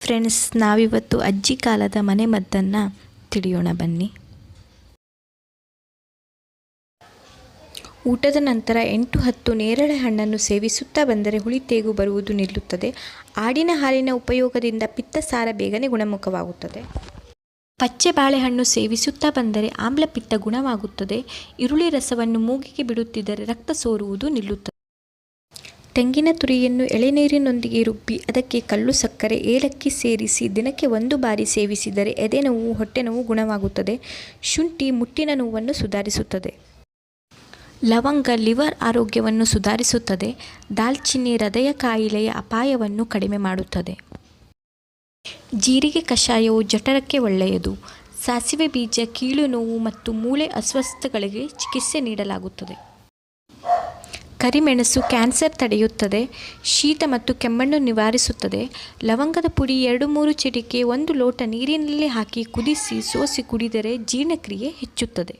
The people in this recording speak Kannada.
ಫ್ರೆಂಡ್ಸ್, ನಾವಿವತ್ತು ಅಜ್ಜಿ ಕಾಲದ ಮನೆಮದ್ದನ್ನು ತಿಳಿಯೋಣ ಬನ್ನಿ. ಊಟದ ನಂತರ 8-10 ನೇರಳೆ ಹಣ್ಣನ್ನು ಸೇವಿಸುತ್ತಾ ಬಂದರೆ ಹುಳಿತೇಗು ಬರುವುದು ನಿಲ್ಲುತ್ತದೆ. ಆಡಿನ ಹಾಲಿನ ಉಪಯೋಗದಿಂದ ಪಿತ್ತಸಾರ ಬೇಗನೆ ಗುಣಮುಖವಾಗುತ್ತದೆ. ಪಚ್ಚೆ ಬಾಳೆಹಣ್ಣು ಸೇವಿಸುತ್ತಾ ಬಂದರೆ ಆಮ್ಲಪಿತ್ತ ಗುಣವಾಗುತ್ತದೆ. ಈರುಳ್ಳಿ ರಸವನ್ನು ಮೂಗಿಗೆ ಬಿಡುತ್ತಿದ್ದರೆ ರಕ್ತ ಸೋರುವುದು ನಿಲ್ಲುತ್ತದೆ. ತೆಂಗಿನ ತುರಿಯನ್ನು ಎಳೆನೀರಿನೊಂದಿಗೆ ರುಬ್ಬಿ ಅದಕ್ಕೆ ಕಲ್ಲು ಸಕ್ಕರೆ, ಏಲಕ್ಕಿ ಸೇರಿಸಿ ದಿನಕ್ಕೆ 1 ಬಾರಿ ಸೇವಿಸಿದರೆ ಎದೆನೋವು, ಹೊಟ್ಟೆನೋವು ಗುಣವಾಗುತ್ತದೆ. ಶುಂಠಿ ಮುಟ್ಟಿನ ನೋವನ್ನು ಸುಧಾರಿಸುತ್ತದೆ. ಲವಂಗ ಲಿವರ್ ಆರೋಗ್ಯವನ್ನು ಸುಧಾರಿಸುತ್ತದೆ. ದಾಲ್ಚಿನ್ನಿ ಹೃದಯ ಕಾಯಿಲೆಯ ಅಪಾಯವನ್ನು ಕಡಿಮೆ ಮಾಡುತ್ತದೆ. ಜೀರಿಗೆ ಕಷಾಯವು ಜಠರಕ್ಕೆ ಒಳ್ಳೆಯದು. ಸಾಸಿವೆ ಬೀಜ ಕೀಲು ನೋವು ಮತ್ತು ಮೂಳೆ ಅಸ್ವಸ್ಥಗಳಿಗೆ ಚಿಕಿತ್ಸೆ ನೀಡಲಾಗುತ್ತದೆ. ಕರಿಮೆಣಸು ಕ್ಯಾನ್ಸರ್ ತಡೆಯುತ್ತದೆ. ಶೀತ ಮತ್ತು ಕೆಮ್ಮಣ್ಣು ನಿವಾರಿಸುತ್ತದೆ. ಲವಂಗದ ಪುಡಿ 2-3 ಚಿಟಿಕೆ 1 ಲೋಟ ನೀರಿನಲ್ಲಿ ಹಾಕಿ ಕುದಿಸಿ ಸೋಸಿ ಕುಡಿದರೆ ಜೀರ್ಣಕ್ರಿಯೆ ಹೆಚ್ಚುತ್ತದೆ.